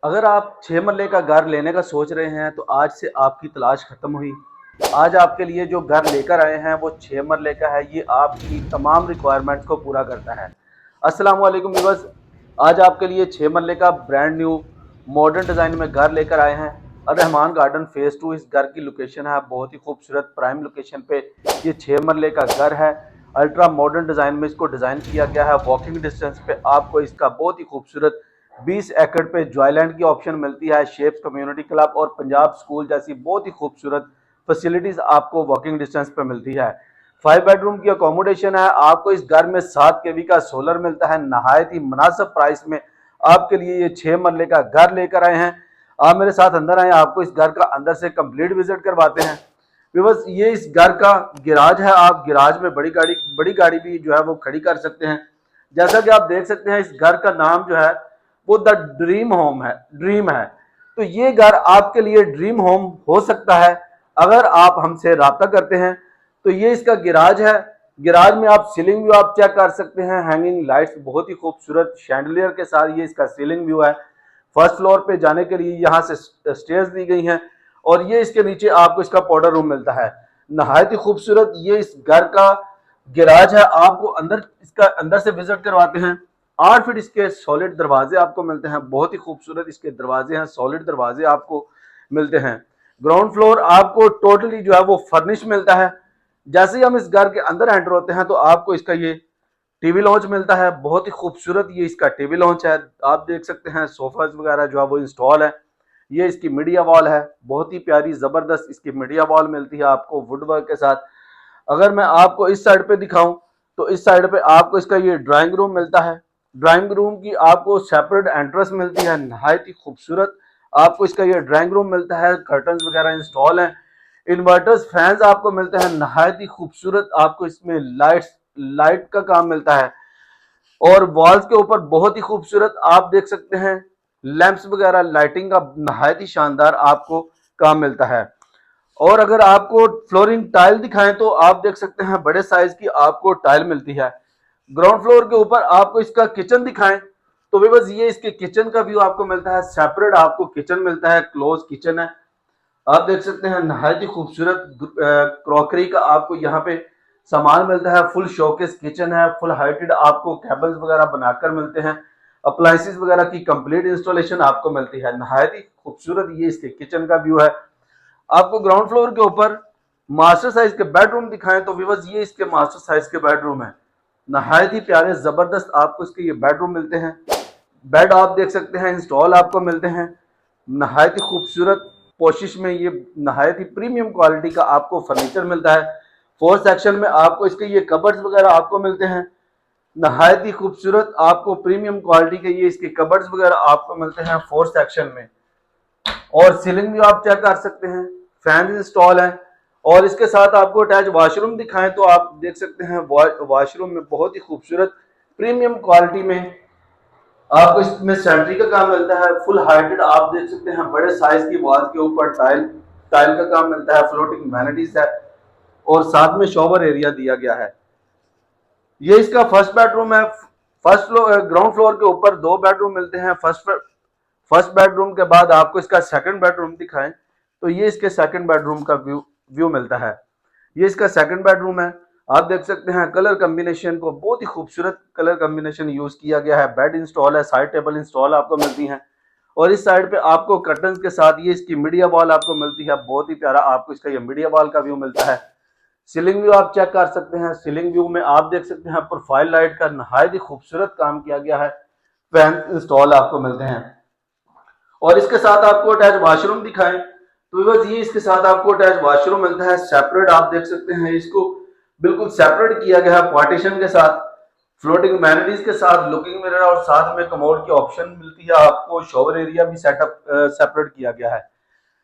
अगर आप 6 मरले का घर लेने का सोच रहे हैं तो आज से आपकी तलाश खत्म हुई। आज आपके लिए जो घर लेकर आए हैं वो 6 मरले का है। ये आपकी तमाम रिक्वायरमेंट्स को पूरा करता है। अस्सलाम वालेकुम व्यूअर्स, आज आपके लिए 6 मरले का ब्रांड न्यू मॉडर्न डिज़ाइन में घर लेकर आए हैं। रहमान गार्डन फेज़ 2 इस घर की लोकेशन है। बहुत ही खूबसूरत प्राइम लोकेशन पे ये 6 मरले का घर है। अल्ट्रा मॉडर्न डिज़ाइन में इसको डिज़ाइन किया गया है। वॉकिंग डिस्टेंस पे आपको इसका बहुत ही खूबसूरत 20 एकड़ पे जॉयलैंड की ऑप्शन मिलती है। शेप्स कम्युनिटी क्लब और पंजाब स्कूल जैसी बहुत ही खूबसूरत फैसिलिटीज आपको वॉकिंग डिस्टेंस पे मिलती है। 5 बेडरूम की अकोमोडेशन है। आपको इस घर में 7 केवी का सोलर मिलता है। नहायत ही मुनासिब प्राइस में आपके लिए ये 6 मरले का घर लेकर आए हैं। आप मेरे साथ अंदर आए, आपको इस घर का अंदर से कंप्लीट विजिट करवाते हैं। बस ये इस घर का गिराज है। आप गिराज में बड़ी गाड़ी भी जो है वो खड़ी कर सकते हैं। जैसा कि आप देख सकते हैं, इस घर का नाम जो है वो द ड्रीम है। तो ये घर आपके लिए ड्रीम होम हो सकता है अगर आप हमसे राब्ता करते हैं। तो ये इसका गिराज है। गिराज में आप सीलिंग व्यू आप चेक कर सकते हैं। हैंगिंग लाइट्स बहुत ही खूबसूरत शैंडलियर के साथ ये इसका सीलिंग व्यू है। फर्स्ट फ्लोर पे जाने के लिए यहाँ से स्टेयर्स दी गई हैं और ये इसके नीचे आपको इसका पाउडर रूम मिलता है। नहायत ही खूबसूरत ये इस घर का गिराज है। आपको अंदर से विजिट करवाते हैं। 8 फीट इसके सॉलिड दरवाजे आपको मिलते हैं। बहुत ही खूबसूरत इसके दरवाजे हैं। सॉलिड दरवाजे आपको मिलते हैं। ग्राउंड फ्लोर आपको टोटली जो है वो फर्निश मिलता है। जैसे ही हम इस घर के अंदर एंटर होते हैं तो आपको इसका ये टीवी लॉन्च मिलता है। बहुत ही खूबसूरत ये इसका टीवी लॉन्च है। आप देख सकते हैं सोफाज वगैरह जो है वो इंस्टॉल है। ये इसकी मीडिया वॉल है। बहुत ही प्यारी जबरदस्त इसकी मीडिया वॉल मिलती है आपको वुड वर्क के साथ। अगर मैं आपको इस साइड पे दिखाऊं तो इस साइड पे आपको इसका ये ड्राइंग रूम मिलता है। ड्राइंग रूम की आपको सेपरेट एंट्रेंस मिलती है। नहायत ही खूबसूरत आपको इसका ये ड्राइंग रूम मिलता है। कर्टन्स वगैरह इंस्टॉल हैं। इन्वर्टर्स फैंस आपको मिलते हैं। नहायत ही खूबसूरत आपको इसमें लाइट का काम मिलता है। और वॉल्स के ऊपर बहुत ही खूबसूरत आप देख सकते हैं लैंप्स वगैरह लाइटिंग का नहायत ही शानदार आपको काम मिलता है। और अगर आपको फ्लोरिंग टाइल दिखाएं तो आप देख सकते हैं बड़े साइज की आपको टाइल मिलती है। ग्राउंड फ्लोर के ऊपर आपको इसका किचन दिखाएं तो भी बस ये इसके किचन का व्यू आपको मिलता है। सेपरेट आपको किचन मिलता है। क्लोज किचन है। आप देख सकते हैं नहायत ही खूबसूरत क्रॉकरी का आपको यहाँ पे सामान मिलता है। फुल शोकेस किचन है। फुल हाइटेड आपको केबल्स वगैरह बनाकर मिलते हैं। अप्लायंसेस वगैरह की कंप्लीट इंस्टॉलेशन आपको मिलती है। नहायत ही खूबसूरत ये इसके किचन का व्यू है। आपको ग्राउंड फ्लोर के ऊपर मास्टर साइज के बेडरूम दिखाएं तो विवस ये इसके मास्टर साइज के बेडरूम है। नहायत ही प्यारे जबरदस्त आपको इसके ये बेडरूम मिलते हैं। बेड आप देख सकते हैं इंस्टॉल आपको मिलते हैं। नहायत ही खूबसूरत कोशिश में ये नहायत ही प्रीमियम क्वालिटी का आपको फर्नीचर मिलता है। फोर्थ सेक्शन में आपको इसके ये कबर्ड्स वगैरह आपको मिलते हैं। नहायत ही खूबसूरत आपको प्रीमियम क्वालिटी के ये इसके कबर्ड्स वगैरह आपको मिलते हैं फोर्थ सेक्शन में। और सीलिंग भी आप चेक कर सकते हैं। फैन इंस्टॉल है। और इसके साथ आपको अटैच वॉशरूम दिखाएं तो आप देख सकते हैं वॉशरूम में बहुत ही खूबसूरत प्रीमियम क्वालिटी में आपको इसमें सैनिटरी का काम मिलता है। फुल हाइटेड आप देख सकते हैं बड़े साइज की वॉल के ऊपर टाइल टाइल का काम मिलता है। फ्लोटिंग वैनिटीज है और साथ में शॉवर एरिया दिया गया है। ये इसका फर्स्ट बेडरूम है। फर्स्ट फ्लोर ग्राउंड फ्लोर के ऊपर 2 बेडरूम मिलते हैं। फर्स्ट बेडरूम के बाद आपको इसका सेकंड बेडरूम दिखाएं तो ये इसके सेकंड बेडरूम का व्यू मिलता है। ये इसका सेकंड बेडरूम है। आप देख सकते हैं कलर कम्बिनेशन को बहुत ही खूबसूरत कलर कम्बिनेशन यूज किया गया है। बेड इंस्टॉल है। साइड टेबल इंस्टॉल आपको मिलती हैं। और इस साइड पे आपको कर्टन्स के साथ ये इसकी मीडिया वॉल आपको मिलती है। बहुत ही प्यारा आपको इसका ये मीडिया वॉल का व्यू मिलता है। सीलिंग व्यू आप चेक कर सकते हैं। सीलिंग व्यू में आप देख सकते हैं प्रोफाइल लाइट का नहायत ही खूबसूरत काम किया गया है। फैन इंस्टॉल आपको मिलते हैं। और इसके साथ आपको अटैच वॉशरूम दिखाएं तो बस ये इसके साथ आपको अटैच वॉशरूम मिलता है। सेपरेट आप देख सकते हैं इसको बिल्कुल सेपरेट किया गया है पार्टीशन के साथ। फ्लोटिंग वैनिटीज के साथ लुकिंग मिरर और साथ में कमोड की ऑप्शन मिलती है आपको। शॉवर एरिया भी सेटअप सेपरेट किया गया है।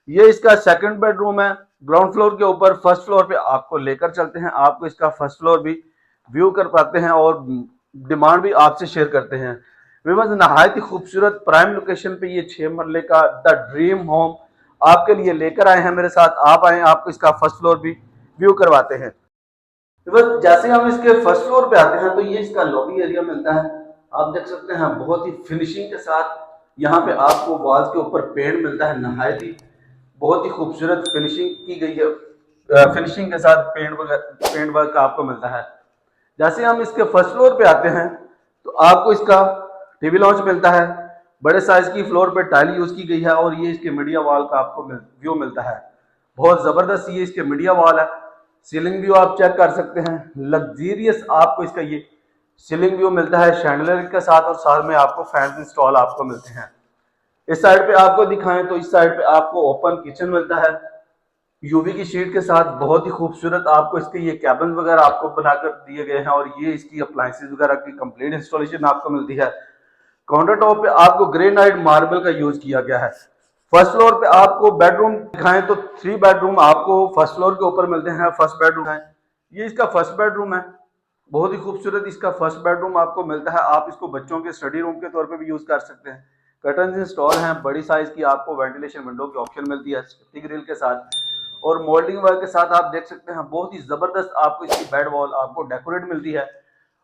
ये इसका सेकंड बेडरूम है। ग्राउंड फ्लोर के ऊपर फर्स्ट फ्लोर पे आपको लेकर चलते हैं। आपको इसका फर्स्ट फ्लोर भी व्यू कर पाते हैं और डिमांड भी आपसे शेयर करते हैं। विवश नहायत ही खूबसूरत प्राइम लोकेशन पे ये 6 मरले का द ड्रीम होम आपके लिए लेकर आए हैं। मेरे साथ आप आए, आपको इसका फर्स्ट फ्लोर भी व्यू करवाते हैं। विवश जैसे हम इसके फर्स्ट फ्लोर पे आते हैं तो ये इसका लॉबी एरिया मिलता है। आप देख सकते हैं बहुत ही फिनिशिंग के साथ यहाँ पे आपको वॉल्स के ऊपर पेंट मिलता है, नहायत ही बहुत ही खूबसूरत फिनिशिंग की गई है। फिनिशिंग के साथ पेंट वर्क आपको मिलता है। जैसे हम इसके फर्स्ट फ्लोर पे आते हैं तो आपको इसका टीवी लॉन्च मिलता है। बड़े साइज की फ्लोर पे टाइल यूज की गई है और ये इसके मीडिया वॉल का आपको व्यू मिलता है। बहुत जबरदस्त ये इसके मीडिया वॉल है। सीलिंग व्यू आप चेक कर सकते हैं, लग्जीरियस आपको इसका ये सीलिंग व्यू मिलता है शैंडलियर के साथ, और साथ में आपको फैंस इंस्टॉल आपको मिलते हैं। इस साइड पे आपको दिखाएं तो इस साइड पे आपको ओपन किचन मिलता है यूवी की शीट के साथ। बहुत ही खूबसूरत आपको इसके ये कैबिन वगैरह आपको बनाकर दिए गए हैं और ये इसकी अप्लायंसेस वगैरह की कंप्लीट इंस्टॉलेशन आपको मिलती है। काउंटर टॉप पे आपको ग्रेनाइट मार्बल का यूज किया गया है। फर्स्ट फ्लोर पे आपको बेडरूम दिखाएं तो 3 बेडरूम आपको फर्स्ट फ्लोर के ऊपर मिलते हैं। फर्स्ट बेडरूम है, ये इसका फर्स्ट बेडरूम है। बहुत ही खूबसूरत इसका फर्स्ट बेडरूम आपको मिलता है। आप इसको बच्चों के स्टडी रूम के तौर पे भी यूज कर सकते हैं। कर्टन इंस्टॉल हैं, बड़ी साइज की आपको वेंटिलेशन विंडो की ऑप्शन मिलती है सेफ्टी ग्रिल के साथ और मोल्डिंग वर्क के साथ। आप देख सकते हैं बहुत ही जबरदस्त आपको इसकी बेड वॉल आपको डेकोरेट मिलती है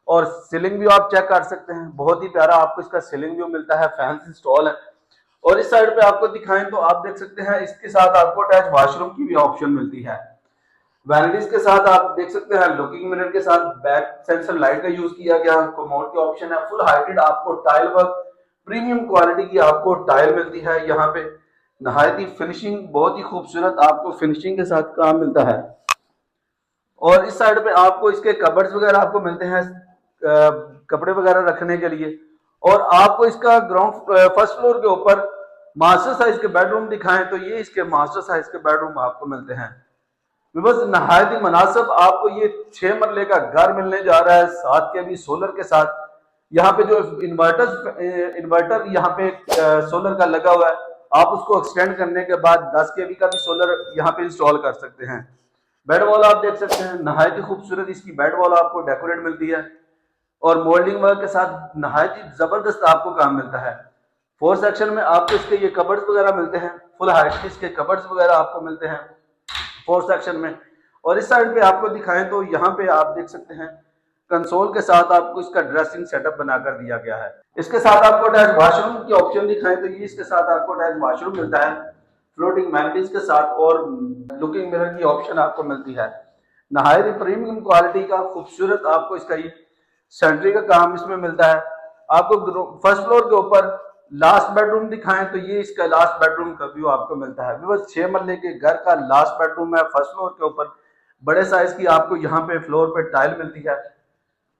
और सीलिंग व्यू आप चेक कर सकते हैं। बहुत ही प्यारा आपको इसका सीलिंग व्यू मिलता है, फैंस इंस्टॉल है। और इस साइड पे आपको दिखाएं तो आप देख सकते हैं इसके साथ आपको अटैच वॉशरूम की भी ऑप्शन मिलती है। वैनिटीज के साथ आप देख सकते हैं लुकिंग मिरर के साथ बैक सेंसर लाइट का यूज किया गया। कमोड की ऑप्शन है, फुल हाइटेड आपको टाइल वर्क प्रीमियम क्वालिटी की आपको टाइल मिलती है। यहाँ पे नहायत ही फिनिशिंग, बहुत ही खूबसूरत आपको फिनिशिंग के साथ काम मिलता है। और इस साइड पे आपको इसके कबर्ड्स वगैरह आपको मिलते हैं कपड़े वगैरह रखने के लिए। और आपको इसका ग्राउंड फर्स्ट फ्लोर के ऊपर मास्टर साइज के बेडरूम दिखाएं तो ये इसके मास्टर साइज के बेडरूम आपको मिलते हैं। बस नहायत ही मुनासिब आपको ये 6 मरले का घर मिलने जा रहा है, साथ के भी सोलर के साथ। यहाँ पे जो इन्वर्टर यहाँ पे सोलर का लगा हुआ है, आप उसको एक्सटेंड करने के बाद 10 केवी का भी सोलर यहाँ पे इंस्टॉल कर सकते हैं। बेड वॉल आप देख सकते हैं, नहायत ही खूबसूरत इसकी बेड वॉल आपको डेकोरेट मिलती है और मोल्डिंग वर्क के साथ नहायत ही जबरदस्त आपको काम मिलता है। 4 सेक्शन में आपको इसके ये कबर्ड्स वगैरह मिलते हैं, फुल हाइट इसके कबर्ड्स वगैरह आपको मिलते हैं 4 सेक्शन में। और इस साइड पे आपको दिखाएं तो यहाँ पे आप देख सकते हैं कंसोल के साथ आपको इसका ड्रेसिंग सेटअप बनाकर दिया गया है। इसके साथ आपको अटैच वॉशरूम की ऑप्शन दिखाएं तो ये इसके साथ आपको अटैच वॉशरूम मिलता है फ्लोटिंग वैनिटीज के साथ और लुकिंग मिरर की ऑप्शन आपको मिलती है। नहायत ही प्रीमियम क्वालिटी का खूबसूरत आपको इसका ये सेंट्री का काम इसमें मिलता है। आपको फर्स्ट फ्लोर के ऊपर लास्ट बेडरूम दिखाएं तो ये इसका लास्ट बेडरूम का व्यू आपको मिलता है। बस 6 मरले के घर का लास्ट बेडरूम है फर्स्ट फ्लोर के ऊपर। बड़े साइज की आपको यहाँ पे फ्लोर पे टाइल मिलती है।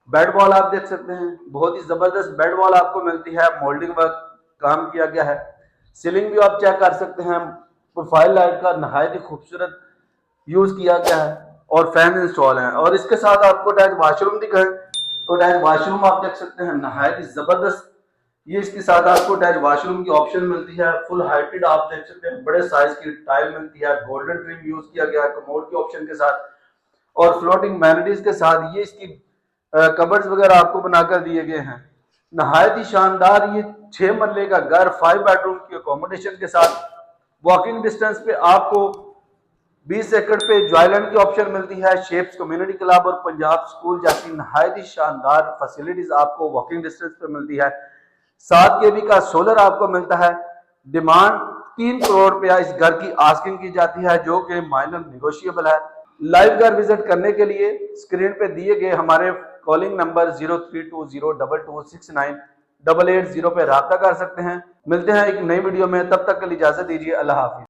बेड वॉल आप देख सकते हैं, बहुत ही जबरदस्त बेड वॉल आपको मिलती है, मोल्डिंग वर्क काम किया गया है। सीलिंग भी आप चेक कर सकते हैं, प्रोफाइल लाइट का नहायत ही खूबसूरत यूज किया गया है और फैन इंस्टॉल है। और इसके साथ आपको अटैच वॉशरूम दिखाएं तो अटैच वॉशरूम आप देख सकते हैं, नहायत ही जबरदस्त ये इसके साथ आपको अटैच वॉशरूम की ऑप्शन मिलती है। फुल हाइटेड आप देख सकते हैं, बड़े साइज की टाइल मिलती है, गोल्डन ट्रिम यूज किया गया है कमोड की ऑप्शन के साथ और फ्लोटिंग वैनिटीज के साथ। ये इसकी कबर्ड्स वगैरह आपको बनाकर दिए गए हैं। नहायत ही शानदार ये 6 मरले का घर 5 बेडरूम की अकोमोडेशन के साथ। वॉकिंग डिस्टेंस पे आपको 20 एकड़ पे जॉयलैंड की ऑप्शन मिलती है। शेप्स कम्युनिटी क्लब और पंजाब स्कूल जैसी नहायत ही शानदार फैसिलिटीज आपको वॉकिंग डिस्टेंस पे मिलती है। 7 केवी का सोलर आपको मिलता है। डिमांड 3 करोड़ रुपया इस घर की आस्किंग की जाती है जो कि माइनर निगोशिएबल है। लाइव घर विजिट करने के लिए स्क्रीन पे दिए गए हमारे कॉलिंग नंबर 032022698880 पे रब्ता कर सकते हैं। मिलते हैं एक नई वीडियो में, तब तक के लिए इजाजत दीजिए। अल्लाह हाफिज।